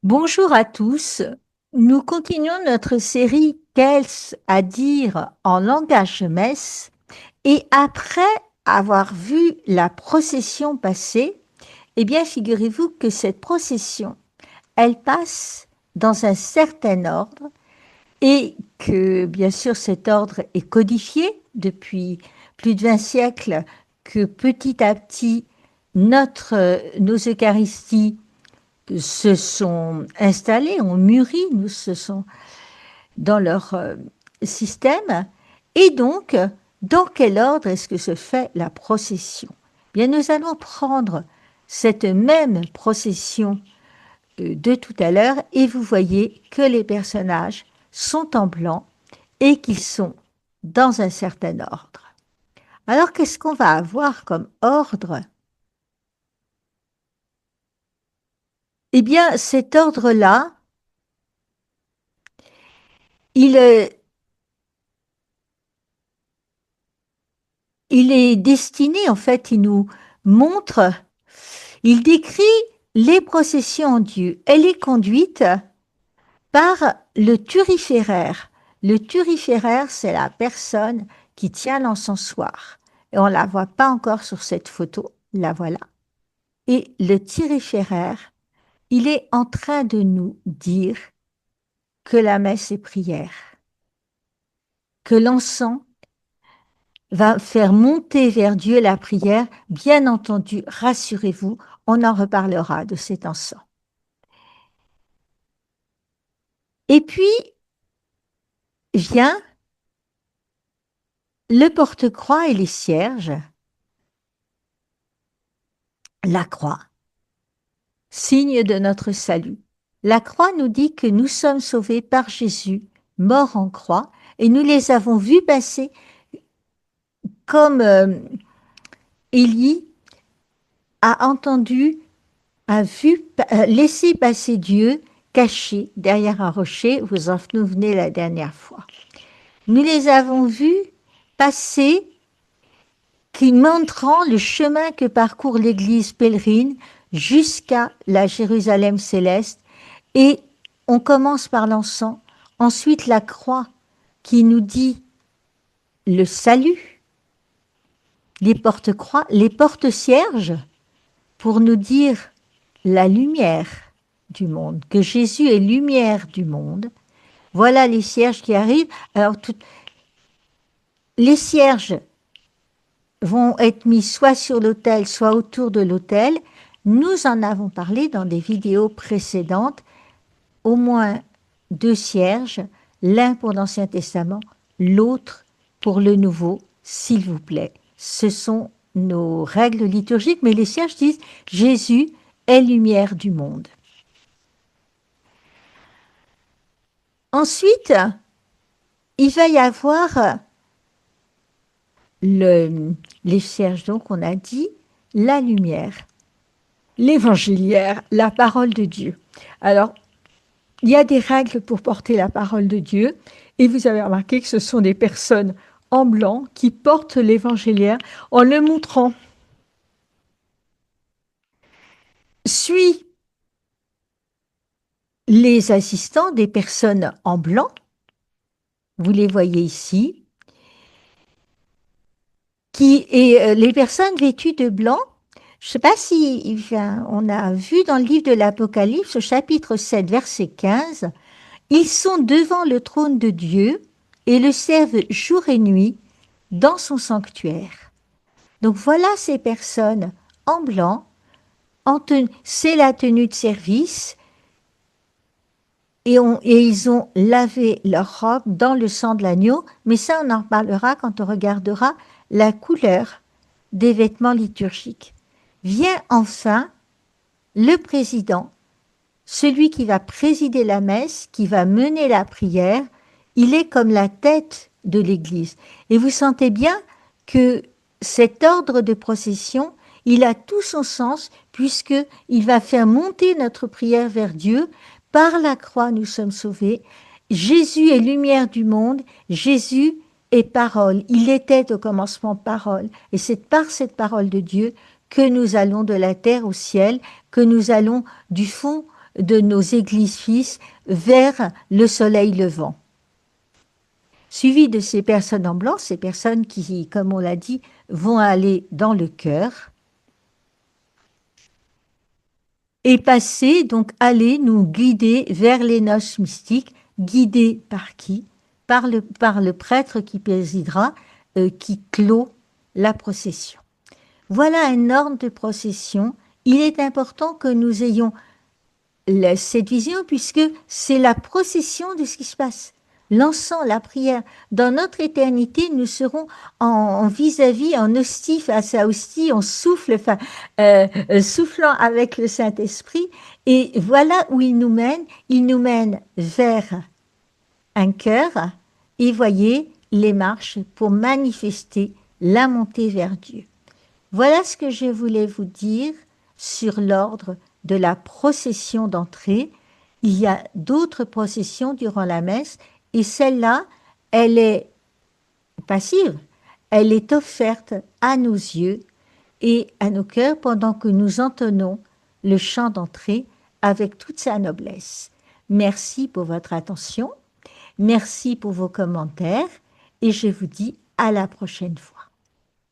Bonjour à tous. Nous continuons notre série Qu'est-ce à dire en langage messe et après avoir vu la procession passer, eh bien figurez-vous que cette procession, elle passe dans un certain ordre et que bien sûr cet ordre est codifié depuis plus de 20 siècles, que petit à petit nos Eucharisties se sont installés, ont mûri, nous se sont dans leur système. Et donc, dans quel ordre est-ce que se fait la procession? Bien, nous allons prendre cette même procession de tout à l'heure et vous voyez que les personnages sont en blanc et qu'ils sont dans un certain ordre. Alors, qu'est-ce qu'on va avoir comme ordre? Eh bien, cet ordre-là, il, il est destiné, en fait, il nous montre, il décrit les processions en Dieu. Elle est conduite par le turiféraire. Le turiféraire, c'est la personne qui tient l'encensoir. Et on ne la voit pas encore sur cette photo, la voilà. Et le turiféraire, il est en train de nous dire que la messe est prière, que l'encens va faire monter vers Dieu la prière. Bien entendu, rassurez-vous, on en reparlera de cet encens. Et puis vient le porte-croix et les cierges, la croix, signe de notre salut. La croix nous dit que nous sommes sauvés par Jésus, mort en croix, et nous les avons vus passer comme Élie a entendu, a vu, laissé passer Dieu caché derrière un rocher. Vous en souvenez la dernière fois. Nous les avons vus passer, qui montrant le chemin que parcourt l'Église pèlerine jusqu'à la Jérusalem céleste. Et on commence par l'encens, ensuite la croix qui nous dit le salut, les porte-croix, les porte-cierges pour nous dire la lumière du monde, que Jésus est lumière du monde. Voilà les cierges qui arrivent. Alors, les cierges vont être mis soit sur l'autel, soit autour de l'autel. Nous en avons parlé dans des vidéos précédentes. Au moins deux cierges, l'un pour l'Ancien Testament, l'autre pour le Nouveau, s'il vous plaît. Ce sont nos règles liturgiques, mais les cierges disent Jésus est lumière du monde. Ensuite, il va y avoir les cierges, donc on a dit la lumière, l'évangéliaire, la parole de Dieu. Alors, il y a des règles pour porter la parole de Dieu, et vous avez remarqué que ce sont des personnes en blanc qui portent l'évangéliaire en le montrant. Suit les assistants des personnes en blanc, vous les voyez ici, les personnes vêtues de blanc. Je ne sais pas si on a vu dans le livre de l'Apocalypse, au chapitre 7, verset 15, ils sont devant le trône de Dieu et le servent jour et nuit dans son sanctuaire. Donc voilà ces personnes en blanc, c'est la tenue de service, et ils ont lavé leur robe dans le sang de l'agneau, mais ça on en reparlera quand on regardera la couleur des vêtements liturgiques. Vient enfin le président, celui qui va présider la messe, qui va mener la prière. Il est comme la tête de l'Église. Et vous sentez bien que cet ordre de procession, il a tout son sens puisqu'il va faire monter notre prière vers Dieu. Par la croix, nous sommes sauvés. Jésus est lumière du monde. Jésus est parole. Il était au commencement parole. Et c'est par cette parole de Dieu que nous allons de la terre au ciel, que nous allons du fond de nos églises fils vers le soleil levant. Suivi de ces personnes en blanc, ces personnes qui, comme on l'a dit, vont aller dans le cœur et passer, donc aller nous guider vers les noces mystiques, guidés par qui? Par le prêtre qui présidera, qui clôt la procession. Voilà un ordre de procession. Il est important que nous ayons cette vision puisque c'est la procession de ce qui se passe. L'encens, la prière. Dans notre éternité, nous serons en vis-à-vis, en hostie face à hostie, on souffle, enfin, soufflant avec le Saint-Esprit. Et voilà où il nous mène. Il nous mène vers un cœur et voyez les marches pour manifester la montée vers Dieu. Voilà ce que je voulais vous dire sur l'ordre de la procession d'entrée. Il y a d'autres processions durant la messe et celle-là, elle est passive. Elle est offerte à nos yeux et à nos cœurs pendant que nous entonnons le chant d'entrée avec toute sa noblesse. Merci pour votre attention. Merci pour vos commentaires et je vous dis à la prochaine fois.